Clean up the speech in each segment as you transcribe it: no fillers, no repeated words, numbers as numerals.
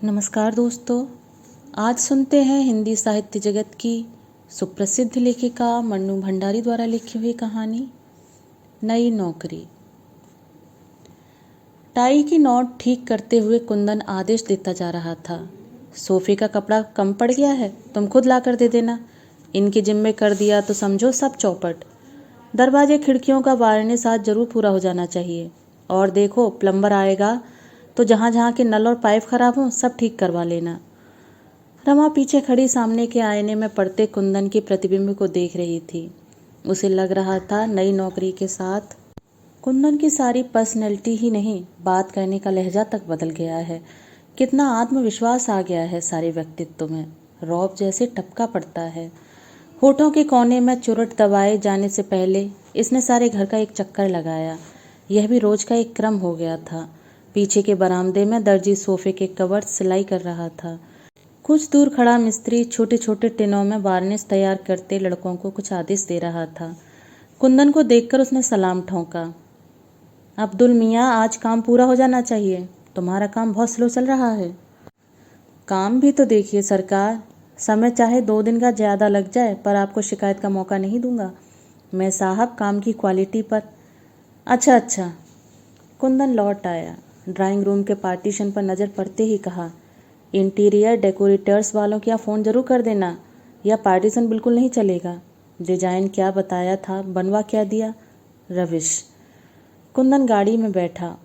नमस्कार दोस्तों। आज सुनते हैं हिंदी साहित्य जगत की सुप्रसिद्ध लेखिका मन्नू भंडारी द्वारा लिखी हुई कहानी नई नौकरी। टाई की नॉट ठीक करते हुए कुंदन आदेश देता जा रहा था। सोफे का कपड़ा कम पड़ गया है, तुम खुद ला कर दे देना। इनके जिम्मे कर दिया तो समझो सब चौपट। दरवाजे खिड़कियों का वार्निश आज जरूर पूरा हो जाना चाहिए। और देखो, प्लम्बर आएगा तो जहाँ जहाँ के नल और पाइप खराब हों सब ठीक करवा लेना। रमा पीछे खड़ी सामने के आईने में पड़ते कुंदन के प्रतिबिंब को देख रही थी। उसे लग रहा था नई नौकरी के साथ कुंदन की सारी पर्सनैलिटी ही नहीं, बात करने का लहजा तक बदल गया है। कितना आत्मविश्वास आ गया है सारे व्यक्तित्व में, रौब जैसे टपका पड़ता है। होठों के कोने में चुरट दबाए जाने से पहले इसने सारे घर का एक चक्कर लगाया। यह भी रोज का एक क्रम हो गया था। पीछे के बरामदे में दर्जी सोफे के कवर सिलाई कर रहा था। कुछ दूर खड़ा मिस्त्री छोटे छोटे टिनों में वार्निश तैयार करते लड़कों को कुछ आदेश दे रहा था। कुंदन को देखकर उसने सलाम ठोंका। अब्दुल मियाँ, आज काम पूरा हो जाना चाहिए, तुम्हारा काम बहुत स्लो चल रहा है। काम भी तो देखिए सरकार, समय चाहे 2 दिन का ज़्यादा लग जाए पर आपको शिकायत का मौका नहीं दूंगा मैं साहब, काम की क्वालिटी पर। अच्छा। कुंदन लौट आया। ड्राइंग रूम के पार्टीशन पर नज़र पड़ते ही कहा, इंटीरियर डेकोरेटर्स वालों के यहाँ फ़ोन जरूर कर देना, या पार्टीशन बिल्कुल नहीं चलेगा। डिजाइन क्या बताया था, बनवा क्या दिया, रविश। कुंदन गाड़ी में बैठा।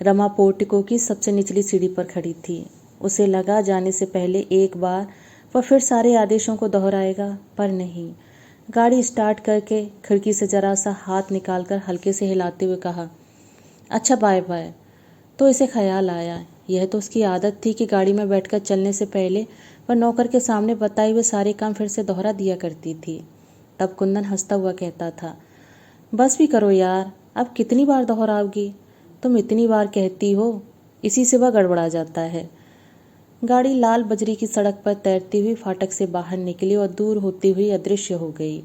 रमा पोर्टिको की सबसे निचली सीढ़ी पर खड़ी थी। उसे लगा जाने से पहले एक बार वह फिर सारे आदेशों को दोहराएगा, पर नहीं। गाड़ी स्टार्ट करके खिड़की से जरा सा हाथ निकालकर हल्के से हिलाते हुए कहा, अच्छा बाय बाय। तो इसे ख्याल आया, यह तो उसकी आदत थी कि गाड़ी में बैठकर चलने से पहले वह नौकर के सामने बताए हुए सारे काम फिर से दोहरा दिया करती थी। तब कुंदन हंसता हुआ कहता था, बस भी करो यार, अब कितनी बार दोहराओगी, तुम इतनी बार कहती हो, इसी से वह गड़बड़ा जाता है। गाड़ी लाल बजरी की सड़क पर तैरती हुई फाटक से बाहर निकली और दूर होती हुई अदृश्य हो गई।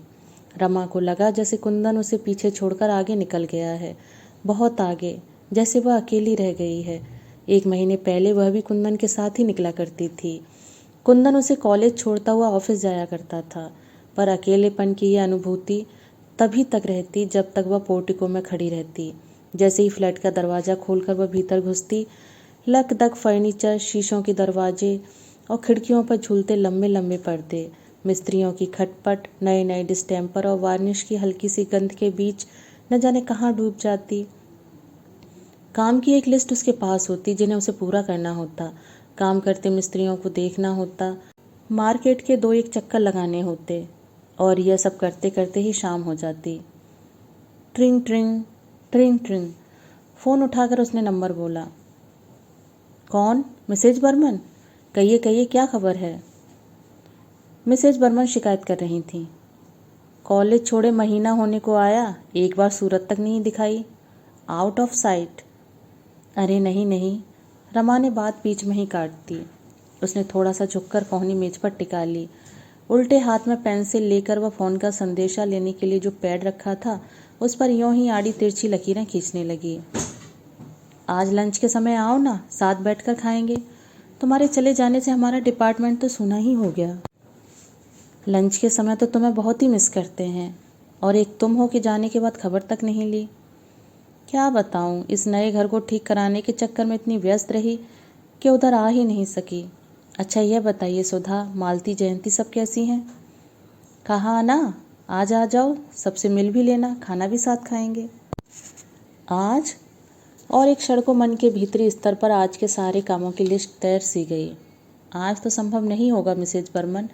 रमा को लगा जैसे कुंदन उसे पीछे छोड़कर आगे निकल गया है, बहुत आगे, जैसे वह अकेली रह गई है। 1 महीने पहले वह भी कुंदन के साथ ही निकला करती थी। कुंदन उसे कॉलेज छोड़ता हुआ ऑफिस जाया करता था, पर अकेलेपन की यह अनुभूति तभी तक रहती जब तक वह पोर्टिको में खड़ी रहती। जैसे ही फ्लैट का दरवाज़ा खोलकर वह भीतर घुसती, लक दक फर्नीचर, शीशों के दरवाजे और खिड़कियों पर झूलते लंबे लंबे पर्दे, मिस्त्रियों की खटपट, नए नए डिस्टेम्पर और वार्निश की हल्की सी गंध के बीच न जाने कहाँ डूब जाती। काम की एक लिस्ट उसके पास होती जिन्हें उसे पूरा करना होता। काम करते मिस्त्रियों को देखना होता, मार्केट के 2-1 चक्कर लगाने होते, और यह सब करते करते ही शाम हो जाती। ट्रिंग ट्रिंग ट्रिंग ट्रिंग। फ़ोन उठाकर उसने नंबर बोला। कौन? मिसेज बर्मन? कहिए कहिए, क्या खबर है? मिसेज बर्मन शिकायत कर रही थी। कॉलेज छोड़े महीना होने को आया, एक बार सूरत तक नहीं दिखाई, आउट ऑफ साइट। अरे नहीं, रमा ने बात बीच में ही काट दी। उसने थोड़ा सा झुककर पहुनी मेज पर टिका ली। उल्टे हाथ में पेंसिल लेकर वह फ़ोन का संदेशा लेने के लिए जो पैड रखा था उस पर यूं ही आड़ी तिरछी लकीरें खींचने लगी। आज लंच के समय आओ ना, साथ बैठकर खाएंगे। तुम्हारे चले जाने से हमारा डिपार्टमेंट तो सूना ही हो गया। लंच के समय तो तुम्हें बहुत ही मिस करते हैं, और एक तुम हो कि जाने के बाद खबर तक नहीं ली। क्या बताऊं, इस नए घर को ठीक कराने के चक्कर में इतनी व्यस्त रही कि उधर आ ही नहीं सकी। अच्छा यह बताइए सुधा, मालती, जयंती सब कैसी हैं? कहा ना, आज आ जाओ, सबसे मिल भी लेना, खाना भी साथ खाएंगे। आज? और एक क्षण को मन के भीतरी स्तर पर आज के सारे कामों की लिस्ट तैर सी गई। आज तो संभव नहीं होगा मिसेज बर्मन,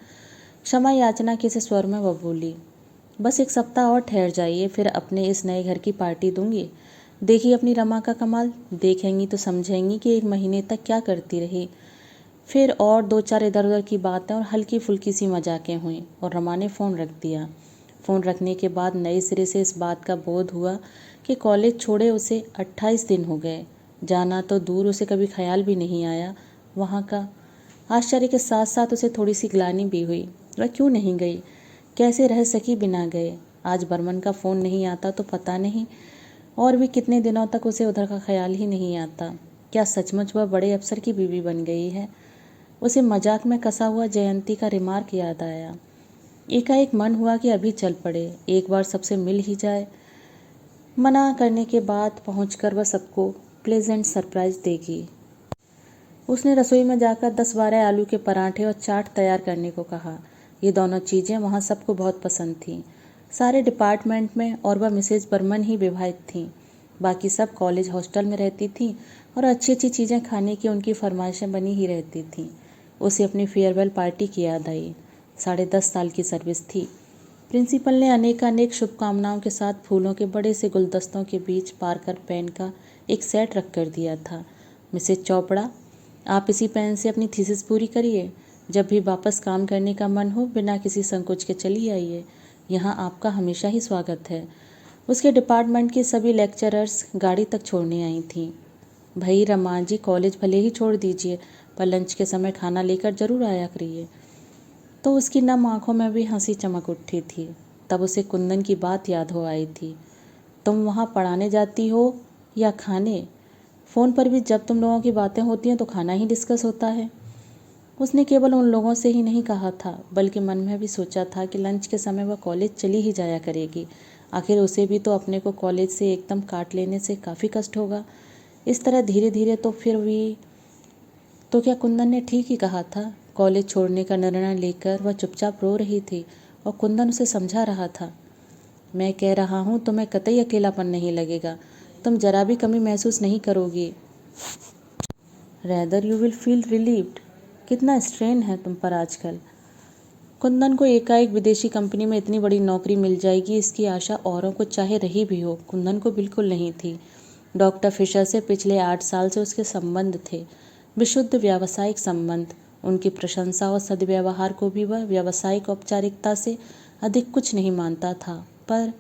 क्षमा याचना के से स्वर में वह बोली। बस 1 सप्ताह और ठहर जाइए, फिर अपने इस नए घर की पार्टी दूंगी। देखिए अपनी रमा का कमाल, देखेंगी तो समझेंगी कि 1 महीने तक क्या करती रही। फिर और 2-4 इधर उधर की बातें और हल्की फुल्की सी मजाकें हुईं और रमा ने फ़ोन रख दिया। फ़ोन रखने के बाद नए सिरे से इस बात का बोध हुआ कि कॉलेज छोड़े उसे 28 दिन हो गए। जाना तो दूर, उसे कभी ख्याल भी नहीं आया वहाँ का। आश्चर्य के साथ साथ उसे थोड़ी सी ग्लानि भी हुई। वह क्यों नहीं गई, कैसे रह सकी बिना गए? आज बर्मन का फ़ोन नहीं आता तो पता नहीं और भी कितने दिनों तक उसे उधर का ख्याल ही नहीं आता। क्या सचमुच वह बड़े अफसर की बीवी बन गई है? उसे मजाक में कसा हुआ जयंती का रिमार्क याद आया। एकाएक मन हुआ कि अभी चल पड़े, एक बार सबसे मिल ही जाए। मना करने के बाद पहुंचकर वह सबको प्लेजेंट सरप्राइज देगी। उसने रसोई में जाकर 10-12 आलू के पराठे और चाट तैयार करने को कहा। ये दोनों चीज़ें वहाँ सबको बहुत पसंद थीं, सारे डिपार्टमेंट में, और वह मिसेज बर्मन ही विवाहित थीं। बाकी सब कॉलेज हॉस्टल में रहती थीं और अच्छी अच्छी चीज़ें खाने की उनकी फरमाइशें बनी ही रहती थीं। उसे अपनी फेयरवेल पार्टी की याद आई। 10.5 साल की सर्विस थी। प्रिंसिपल ने अनेक शुभकामनाओं के साथ फूलों के बड़े से गुलदस्तों के बीच पार्कर पेन का एक सेट रख कर दिया था। मिसेज चोपड़ा, आप इसी पेन से अपनी थीसिस पूरी करिए। जब भी वापस काम करने का मन हो, बिना किसी संकोच के चली आइए। यहाँ आपका हमेशा ही स्वागत है। उसके डिपार्टमेंट की सभी लेक्चरर्स गाड़ी तक छोड़ने आई थीं। भाई रमा जी, कॉलेज भले ही छोड़ दीजिए, पर लंच के समय खाना लेकर जरूर आया करिए। तो उसकी नम आंखों में भी हंसी चमक उठी थी। तब उसे कुंदन की बात याद हो आई थी। तुम वहाँ पढ़ाने जाती हो या खाने? फ़ोन पर भी जब तुम लोगों की बातें होती हैं तो खाना ही डिस्कस होता है। उसने केवल उन लोगों से ही नहीं कहा था, बल्कि मन में भी सोचा था कि लंच के समय वह कॉलेज चली ही जाया करेगी। आखिर उसे भी तो अपने को कॉलेज से एकदम काट लेने से काफ़ी कष्ट होगा। इस तरह धीरे धीरे तो फिर भी तो क्या कुंदन ने ठीक ही कहा था? कॉलेज छोड़ने का निर्णय लेकर वह चुपचाप रो रही थी और कुंदन उसे समझा रहा था। मैं कह रहा हूँ, तुम्हें कतई अकेलापन नहीं लगेगा, तुम जरा भी कमी महसूस नहीं करोगी। Rather you will feel relieved. कितना स्ट्रेन है तुम पर आजकल। कुंदन को एकाएक विदेशी कंपनी में इतनी बड़ी नौकरी मिल जाएगी, इसकी आशा औरों को चाहे रही भी हो, कुंदन को बिल्कुल नहीं थी। डॉक्टर फिशर से पिछले 8 साल से उसके संबंध थे, विशुद्ध व्यावसायिक संबंध। उनकी प्रशंसा और सद्व्यवहार को भी वह व्यावसायिक औपचारिकता से अधिक कुछ नहीं मानता था। पर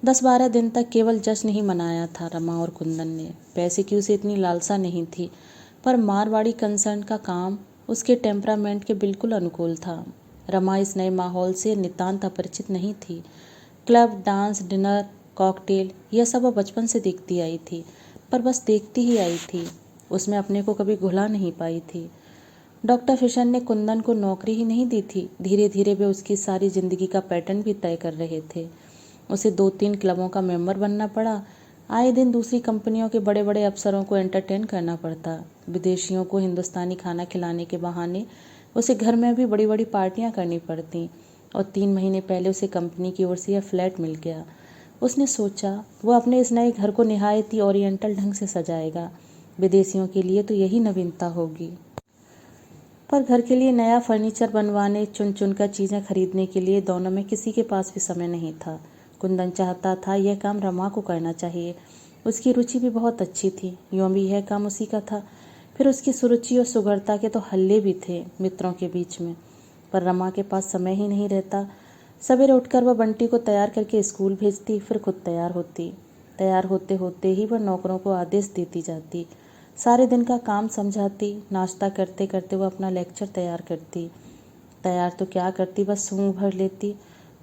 10-12 दिन तक केवल जश्न ही मनाया था रमा और कुंदन ने। पैसे की उसे इतनी लालसा नहीं थी, पर मारवाड़ी कंसर्न का काम उसके टेम्परामेंट के बिल्कुल अनुकूल था। रमा इस नए माहौल से नितांत अपरिचित नहीं थी। क्लब, डांस, डिनर, कॉकटेल, यह सब वह बचपन से देखती आई थी, पर बस देखती ही आई थी, उसमें अपने को कभी घुला नहीं पाई थी। डॉक्टर फिशर ने कुंदन को नौकरी ही नहीं दी थी, धीरे धीरे वे उसकी सारी जिंदगी का पैटर्न भी तय कर रहे थे। उसे 2-3 क्लबों का मेंबर बनना पड़ा। आए दिन दूसरी कंपनियों के बड़े बड़े अफसरों को एंटरटेन करना पड़ता। विदेशियों को हिंदुस्तानी खाना खिलाने के बहाने उसे घर में भी बड़ी बड़ी पार्टियां करनी पड़ती। और 3 महीने पहले उसे कंपनी की ओर से यह फ्लैट मिल गया। उसने सोचा वह अपने इस नए घर को निहायत ही ओरिएंटल ढंग से सजाएगा। विदेशियों के लिए तो यही नवीनता होगी। पर घर के लिए नया फर्नीचर बनवाने, चुन चुन कर चीज़ें खरीदने के लिए दोनों में किसी के पास भी समय नहीं था। कुंदन चाहता था यह काम रमा को करना चाहिए। उसकी रुचि भी बहुत अच्छी थी, यूँ भी यह काम उसी का था। फिर उसकी सुरुचि और सुगढ़ता के तो हल्ले भी थे मित्रों के बीच में, पर रमा के पास समय ही नहीं रहता। सवेरे उठकर वह बंटी को तैयार करके स्कूल भेजती, फिर खुद तैयार होती। तैयार होते होते ही वह नौकरों को आदेश देती जाती, सारे दिन का काम समझाती। नाश्ता करते करते वह अपना लेक्चर तैयार करती। तैयार तो क्या करती, बस सूंघ भर लेती।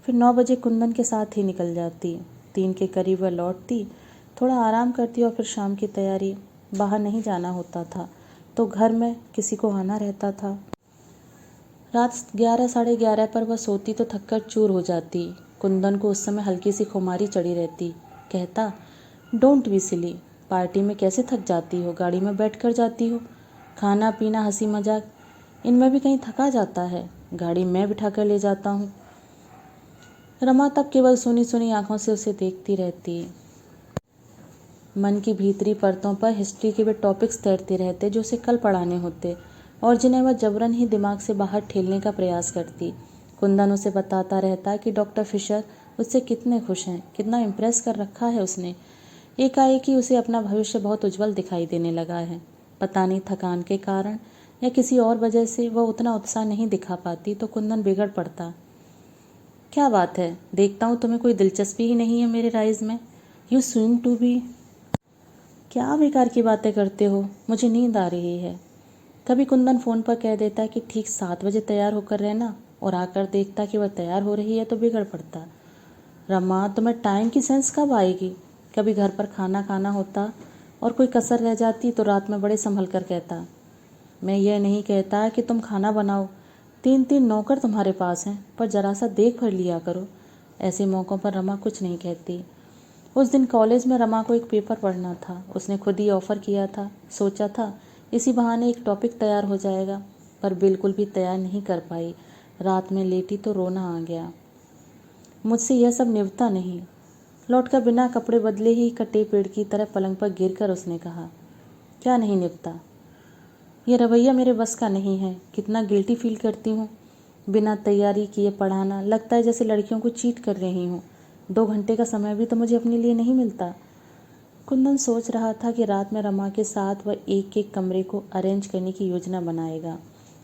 फिर 9 बजे कुंदन के साथ ही निकल जाती। 3 के करीब वह लौटती, थोड़ा आराम करती और फिर शाम की तैयारी। बाहर नहीं जाना होता था तो घर में किसी को आना रहता था। रात 11-11:30 पर वह सोती तो थककर चूर हो जाती। कुंदन को उस समय हल्की सी खुमारी चढ़ी रहती। कहता, डोंट बी सिली, पार्टी में कैसे थक जाती हो, गाड़ी में बैठ कर जाती हो। खाना पीना, हंसी मजाक, इनमें भी कहीं थका जाता है। गाड़ी में बिठा कर ले जाता हूँ। रमा तब केवल सुनी सुनी आंखों से उसे देखती रहती। मन की भीतरी परतों पर हिस्ट्री के वे टॉपिक्स तैरते रहते जो उसे कल पढ़ाने होते और जिन्हें वह जबरन ही दिमाग से बाहर ठेलने का प्रयास करती। कुंदन उसे बताता रहता कि डॉक्टर फिशर उससे कितने खुश हैं, कितना इम्प्रेस कर रखा है उसने। एकाएक ही उसे अपना भविष्य बहुत उज्जवल दिखाई देने लगा है। पता नहीं थकान के कारण या किसी और वजह से वह उतना उत्साह नहीं दिखा पाती तो कुंदन बिगड़ पड़ता। क्या बात है, देखता हूँ तुम्हें कोई दिलचस्पी ही नहीं है मेरे राइज में। You seem to be. क्या बेकार की बातें करते हो, मुझे नींद आ रही है। कभी कुंदन फ़ोन पर कह देता कि ठीक 7 बजे तैयार होकर रहना, और आकर देखता कि वह तैयार हो रही है तो बिगड़ पड़ता। रमा, तुम्हें टाइम की सेंस कब आएगी? कभी घर पर खाना खाना होता और कोई कसर रह जाती तो रात में बड़े संभल कर कहता, मैं यह नहीं कहता कि तुम खाना बनाओ, 3-3 नौकर तुम्हारे पास हैं, पर जरा सा देख भर लिया करो। ऐसे मौक़ों पर रमा कुछ नहीं कहती। उस दिन कॉलेज में रमा को एक पेपर पढ़ना था। उसने खुद ही ऑफ़र किया था। सोचा था इसी बहाने एक टॉपिक तैयार हो जाएगा, पर बिल्कुल भी तैयार नहीं कर पाई। रात में लेटी तो रोना आ गया। मुझसे यह सब निभता नहीं। लौटकर बिना कपड़े बदले ही कटे पेड़ की तरह पलंग पर गिरकर उसने कहा, क्या नहीं निभता? यह रवैया मेरे बस का नहीं है। कितना गिल्टी फील करती हूँ। बिना तैयारी किए पढ़ाना, लगता है जैसे लड़कियों को चीट कर रही हूँ। 2 घंटे का समय भी तो मुझे अपने लिए नहीं मिलता। कुंदन सोच रहा था कि रात में रमा के साथ वह एक कमरे को अरेंज करने की योजना बनाएगा।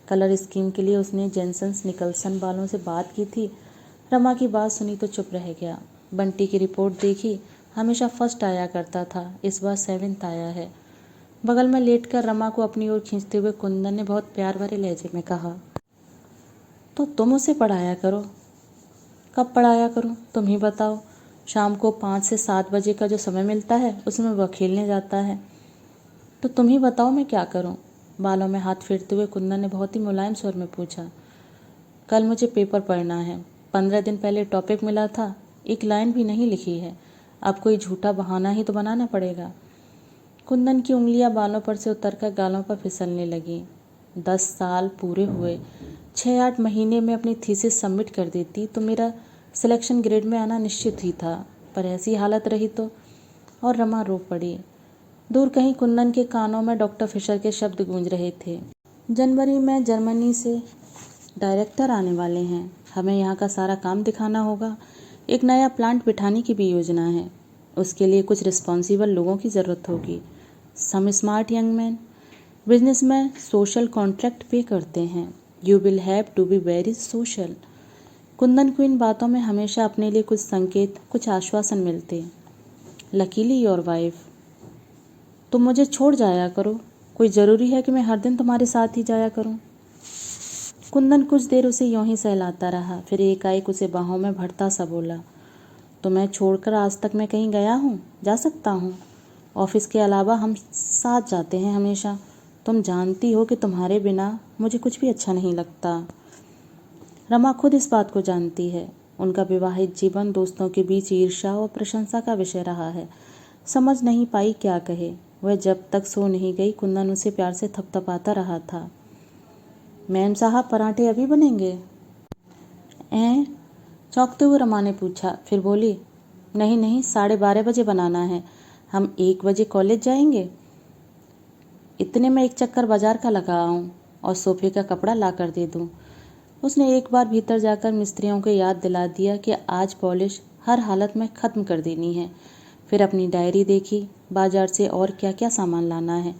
कलर स्कीम के लिए उसने जेनसन्स निकलसन वालों से बात की थी। रमा की बात सुनी तो चुप रह गया। बंटी की रिपोर्ट देखी, हमेशा फर्स्ट आया करता था, इस बार 7th आया है। बगल में लेटकर रमा को अपनी ओर खींचते हुए कुंदन ने बहुत प्यार भरे लहजे में कहा, तो तुम उसे पढ़ाया करो। कब पढ़ाया करूं, तुम ही बताओ। शाम को 5 से 7 बजे का जो समय मिलता है उसमें वह खेलने जाता है। तो तुम ही बताओ मैं क्या करूं? बालों में हाथ फेरते हुए कुंदन ने बहुत ही मुलायम स्वर में पूछा। कल मुझे पेपर पढ़ना है। 15 दिन पहले टॉपिक मिला था, एक लाइन भी नहीं लिखी है। अब कोई झूठा बहाना ही तो बनाना पड़ेगा। कुंदन की उंगलियां बालों पर से उतरकर गालों पर फिसलने लगीं। 10 साल पूरे हुए, 6-8 महीने में अपनी थीसिस सबमिट कर देती तो मेरा सिलेक्शन ग्रेड में आना निश्चित ही था, पर ऐसी हालत रही तो। और रमा रो पड़ी। दूर कहीं कुंदन के कानों में डॉक्टर फिशर के शब्द गूंज रहे थे, जनवरी में जर्मनी से डायरेक्टर आने वाले हैं, हमें यहाँ का सारा काम दिखाना होगा। एक नया प्लांट बिठाने की भी योजना है। उसके लिए कुछ रिस्पॉन्सिबल लोगों की ज़रूरत होगी। Some smart young man. Business में सोशल कॉन्ट्रैक्ट पे करते हैं। You will have to be very social. Kundan को इन बातों में हमेशा अपने लिए कुछ संकेत, कुछ आश्वासन मिलते। Luckily your wife. तुम मुझे छोड़ जाया करो। कोई ज़रूरी है कि मैं हर दिन तुम्हारे साथ ही जाया करूं? कुंदन कुछ देर उसे यूं ही सहलाता रहा, फिर एकाएक उसे बाहों में भरता सा बोला, तुम्हें छोड़कर आज तक मैं कहीं गया हूँ? जा सकता हूँ? ऑफिस के अलावा हम साथ जाते हैं हमेशा। तुम जानती हो कि तुम्हारे बिना मुझे कुछ भी अच्छा नहीं लगता। रमा खुद इस बात को जानती है। उनका विवाहित जीवन दोस्तों के बीच ईर्ष्या और प्रशंसा का विषय रहा है। समझ नहीं पाई क्या कहे। वह जब तक सो नहीं गई, कुंदन उसे प्यार से थपथपाता रहा था। मैम साहब, पराठे अभी बनेंगे? चौंकते हुए रमा ने पूछा, फिर बोली, नहीं नहीं, 12:30 बजे बनाना है। हम 1 बजे कॉलेज जाएंगे। इतने में एक चक्कर बाजार का लगा आऊँ और सोफे का कपड़ा ला कर दे दूँ। उसने एक बार भीतर जाकर मिस्त्रियों को याद दिला दिया कि आज पॉलिश हर हालत में ख़त्म कर देनी है। फिर अपनी डायरी देखी, बाजार से और क्या क्या सामान लाना है।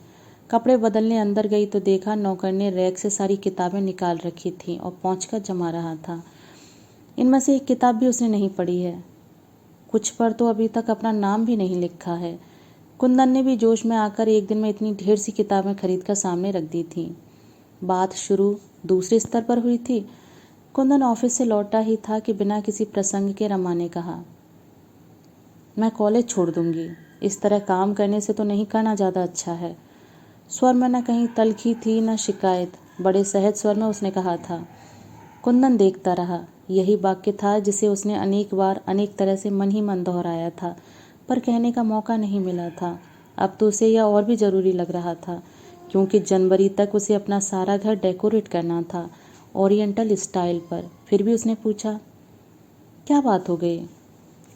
कपड़े बदलने अंदर गई तो देखा नौकर ने रैक से सारी किताबें निकाल रखी थीं और पोंछकर जमा रहा था। इनमें से एक किताब भी उसने नहीं पढ़ी है। कुछ पर तो अभी तक अपना नाम भी नहीं लिखा है। कुंदन ने भी जोश में आकर एक दिन में इतनी ढेर सी किताबें खरीद कर सामने रख दी थीं। बात शुरू दूसरे स्तर पर हुई थी। कुंदन ऑफिस से लौटा ही था कि बिना किसी प्रसंग के रमा ने कहा, मैं कॉलेज छोड़ दूंगी। इस तरह काम करने से तो नहीं करना ज़्यादा अच्छा है। स्वर में न कहीं तलखी थी न शिकायत। बड़े सहज स्वर में उसने कहा था। कुंदन देखता रहा। यही वाक्य था जिसे उसने अनेक बार अनेक तरह से मन ही मन दोहराया था, पर कहने का मौका नहीं मिला था। अब तो उसे यह और भी ज़रूरी लग रहा था, क्योंकि जनवरी तक उसे अपना सारा घर डेकोरेट करना था, ओरिएंटल स्टाइल पर। फिर भी उसने पूछा, क्या बात हो गई?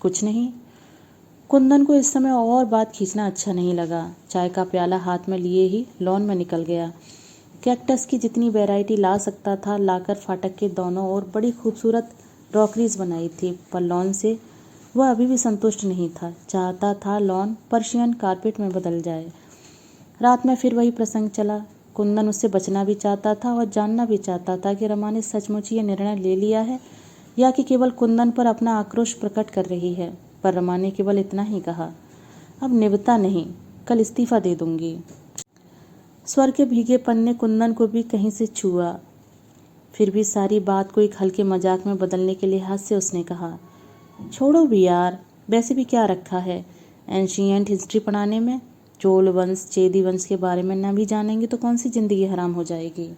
कुछ नहीं। कुंदन को इस समय और बात खींचना अच्छा नहीं लगा। चाय का प्याला हाथ में लिए ही लॉन में निकल गया। कैक्टस की जितनी वैरायटी ला सकता था लाकर फाटक के दोनों ओर बड़ी खूबसूरत रॉकरीज बनाई थी, पर लॉन से वह अभी भी संतुष्ट नहीं था। चाहता था लॉन पर्शियन कारपेट में बदल जाए। रात में फिर वही प्रसंग चला। कुंदन उससे बचना भी चाहता था और जानना भी चाहता था कि रमा ने सचमुच ये निर्णय ले लिया है या कि केवल कुंदन पर अपना आक्रोश प्रकट कर रही है। पर रमा ने केवल इतना ही कहा, अब निभता नहीं, कल इस्तीफा दे दूंगी। स्वर के भीगेपन ने कुंदन को भी कहीं से छुआ। फिर भी सारी बात को एक हल्के मजाक में बदलने के लिहाज से उसने कहा, छोड़ो भी यार, वैसे भी क्या रखा है एंशिएंट हिस्ट्री पढ़ाने में? चोल वंश चेदी वंश के बारे में ना भी जानेंगे तो कौन सी ज़िंदगी हराम हो जाएगी।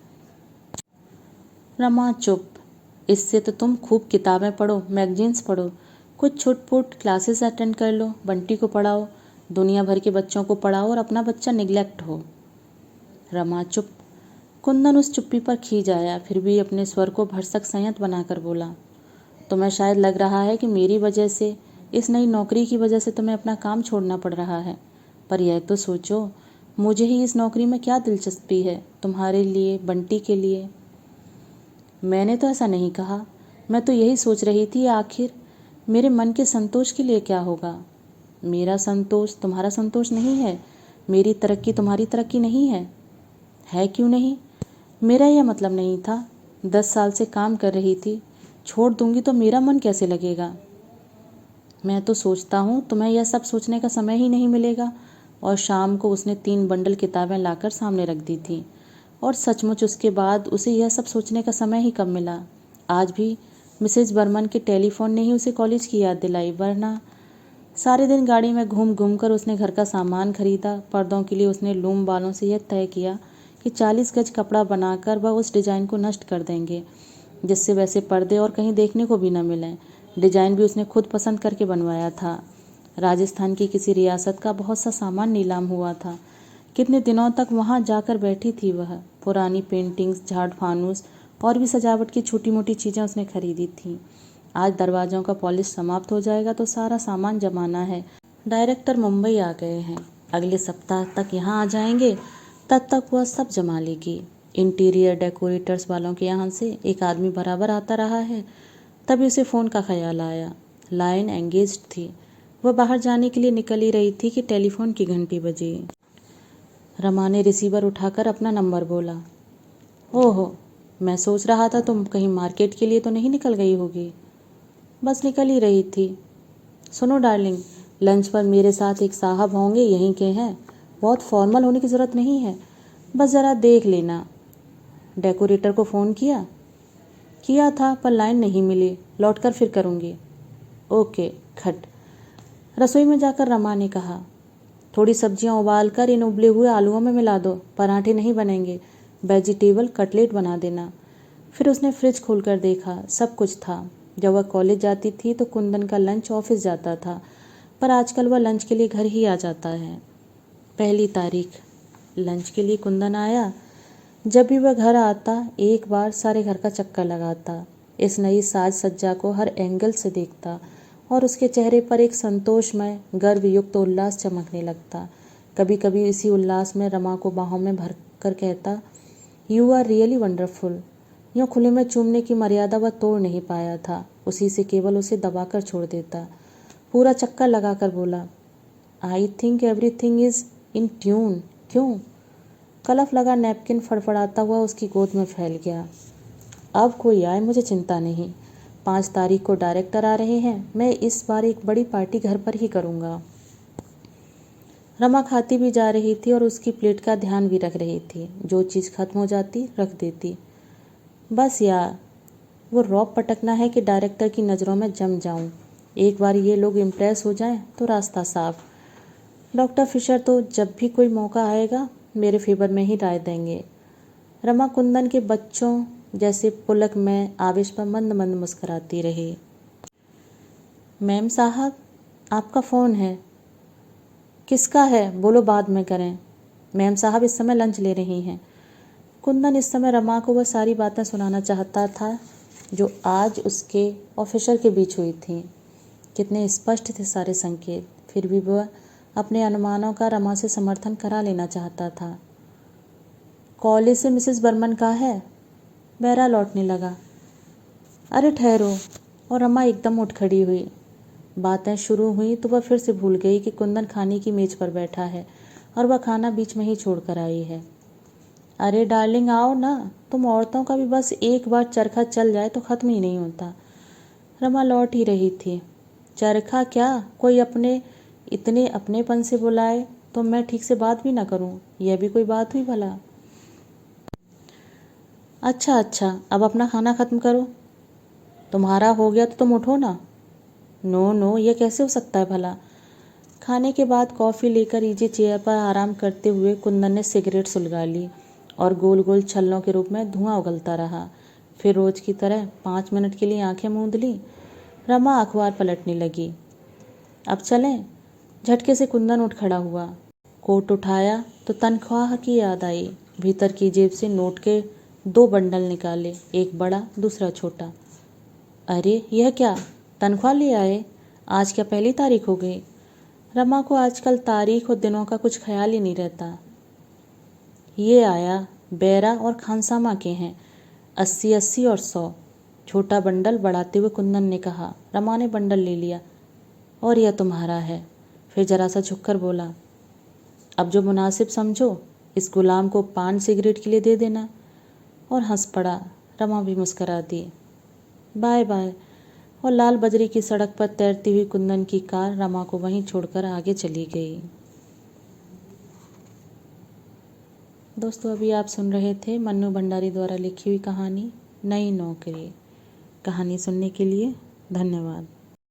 रमा चुप। इससे तो तुम खूब किताबें पढ़ो, मैगजीन्स पढ़ो, कुछ छुट-पुट क्लासेस अटेंड कर लो, बंटी को पढ़ाओ, दुनिया भर के बच्चों को पढ़ाओ और अपना बच्चा निग्लेक्ट हो। रमा चुप। कुंदन उस चुप्पी पर खींच आया, फिर भी अपने स्वर को भरसक संयत बनाकर बोला, तुम्हें शायद लग रहा है कि मेरी वजह से, इस नई नौकरी की वजह से तुम्हें अपना काम छोड़ना पड़ रहा है, पर यह तो सोचो, मुझे ही इस नौकरी में क्या दिलचस्पी है, तुम्हारे लिए, बंटी के लिए। मैंने तो ऐसा नहीं कहा, मैं तो यही सोच रही थी आखिर मेरे मन के संतोष के लिए क्या होगा। मेरा संतोष तुम्हारा संतोष नहीं है, मेरी तरक्की तुम्हारी तरक्की नहीं है। है क्यों नहीं? मेरा यह मतलब नहीं था। 10 साल से काम कर रही थी, छोड़ दूंगी तो मेरा मन कैसे लगेगा। मैं तो सोचता हूँ तुम्हें यह सब सोचने का समय ही नहीं मिलेगा। और शाम को उसने 3 बंडल किताबें लाकर सामने रख दी थी, और सचमुच उसके बाद उसे यह सब सोचने का समय ही कब मिला। आज भी मिसेज बर्मन के टेलीफोन ने ही उसे कॉलेज की याद दिलाई, वरना सारे दिन गाड़ी में घूम घूम कर उसने घर का सामान खरीदा। पर्दों के लिए उसने लूम वालों से यह तय किया कि 40 गज कपड़ा बनाकर वह उस डिज़ाइन को नष्ट कर देंगे, जिससे वैसे पर्दे और कहीं देखने को भी न मिलें। डिज़ाइन भी उसने खुद पसंद करके बनवाया था। राजस्थान की किसी रियासत का बहुत सा सामान नीलाम हुआ था। कितने दिनों तक वहाँ जाकर बैठी थी वह। पुरानी पेंटिंग्स, झाड़ फानूस और भी सजावट की छोटी मोटी चीज़ें उसने खरीदी थीं। आज दरवाज़ों का पॉलिश समाप्त हो जाएगा तो सारा सामान जमाना है। डायरेक्टर मुंबई आ गए हैं, अगले सप्ताह तक यहाँ आ जाएंगे, तब तक वह सब जमा लेगी। इंटीरियर डेकोरेटर्स वालों के यहाँ से एक आदमी बराबर आता रहा है। तभी उसे फ़ोन का ख्याल आया। लाइन एंगेज्ड थी। वह बाहर जाने के लिए निकल ही रही थी कि टेलीफोन की घंटी बजी। रमा ने रिसीवर उठाकर अपना नंबर बोला। ओहो, मैं सोच रहा था तुम कहीं मार्केट के लिए तो नहीं निकल गई होगी। बस निकल ही रही थी। सुनो डार्लिंग, लंच पर मेरे साथ एक साहब होंगे, यहीं के हैं, बहुत फॉर्मल होने की ज़रूरत नहीं है, बस ज़रा देख लेना। डेकोरेटर को फ़ोन किया था पर लाइन नहीं मिली, लौटकर फिर करूँगी। ओके। खट। रसोई में जाकर रमा ने कहा, थोड़ी सब्जियां उबाल कर इन उबले हुए आलूओं में मिला दो, पराठे नहीं बनेंगे, वेजिटेबल कटलेट बना देना। फिर उसने फ्रिज खोलकर देखा, सब कुछ था। जब वह कॉलेज जाती थी तो कुंदन का लंच ऑफिस जाता था, पर आजकल वह लंच के लिए घर ही आ जाता है। 1 तारीख लंच के लिए कुंदन आया। जब भी वह घर आता एक बार सारे घर का चक्कर लगाता, इस नई साज सज्जा को हर एंगल से देखता और उसके चेहरे पर एक संतोषमय गर्वयुक्त उल्लास चमकने लगता। कभी कभी इसी उल्लास में रमा को बाहों में भर कर कहता, यू आर रियली वंडरफुल। यूँ खुले में चूमने की मर्यादा वह तोड़ नहीं पाया था, उसी से केवल उसे दबाकर छोड़ देता। पूरा चक्कर लगाकर बोला, I think everything is in tune. क्यों? कलफ लगा नैपकिन फड़फड़ाता हुआ उसकी गोद में फैल गया। अब कोई आए मुझे चिंता नहीं। 5 तारीख को डायरेक्टर आ रहे हैं, मैं इस बार एक बड़ी पार्टी घर पर ही करूँगा। रमा खाती भी जा रही थी और उसकी प्लेट का ध्यान भी रख रही थी। जो चीज़ खत्म हो जाती रख देती। बस यार, वो रौब पटकना है कि डायरेक्टर की नज़रों में जम जाऊं। एक बार ये लोग इम्प्रेस हो जाएं तो रास्ता साफ। डॉक्टर फिशर तो जब भी कोई मौका आएगा मेरे फेवर में ही राय देंगे। रमा कुंदन के बच्चों जैसे पुलक में आवेश पर मंद मंद मुस्कुराती रही। मैम साहब, आपका फ़ोन है। किसका है? बोलो, बाद में करें। मैम साहब इस समय लंच ले रही हैं। कुंदन इस समय रमा को वह सारी बातें सुनाना चाहता था जो आज उसके और फिशर के बीच हुई थीं। कितने स्पष्ट थे सारे संकेत, फिर भी वह अपने अनुमानों का रमा से समर्थन करा लेना चाहता था। कॉलेज से मिसेस बर्मन का है। बहरा लौटने लगा। अरे ठहरो। और रमा एकदम उठ खड़ी हुई। बातें शुरू हुई तो वह फिर से भूल गई कि कुंदन खाने की मेज पर बैठा है और वह खाना बीच में ही छोड़कर आई है। अरे डार्लिंग, आओ ना, तुम औरतों का भी बस एक बार चरखा चल जाए तो ख़त्म ही नहीं होता। रमा लौट ही रही थी। चरखा क्या, कोई इतने अपनेपन से बुलाए तो मैं ठीक से बात भी ना करूं, यह भी कोई बात हुई भला। अच्छा, अब अपना खाना ख़त्म करो। तुम्हारा हो गया तो तुम उठो ना। नो, यह कैसे हो सकता है भला। खाने के बाद कॉफ़ी लेकर इजी चेयर पर आराम करते हुए कुंदन ने सिगरेट सुलगा ली और गोल गोल छल्लों के रूप में धुआं उगलता रहा। फिर रोज की तरह 5 मिनट के लिए आंखें मूंद ली। रमा अखबार पलटने लगी। अब चलें? झटके से कुंदन उठ खड़ा हुआ। कोट उठाया तो तनख्वाह की याद आई। भीतर की जेब से नोट के 2 बंडल निकाले, एक बड़ा दूसरा छोटा। अरे यह क्या, तनख्वाह ले आए? आज क्या पहली तारीख हो गई? रमा को आजकल तारीख और दिनों का कुछ ख्याल ही नहीं रहता। ये आया, बेरा और खानसामा के हैं, 80-80 और 100। छोटा बंडल बढ़ाते हुए कुंदन ने कहा। रमा ने बंडल ले लिया। और यह तुम्हारा है। फिर जरा सा झुककर बोला, अब जो मुनासिब समझो इस गुलाम को पान सिगरेट के लिए दे देना। और हंस पड़ा। रमा भी मुस्करा दी। Bye bye. और लाल बजरी की सड़क पर तैरती हुई कुंदन की कार रमा को वहीं छोड़कर आगे चली गई। दोस्तों, अभी आप सुन रहे थे मन्नू भंडारी द्वारा लिखी हुई कहानी नई नौकरी। कहानी सुनने के लिए धन्यवाद।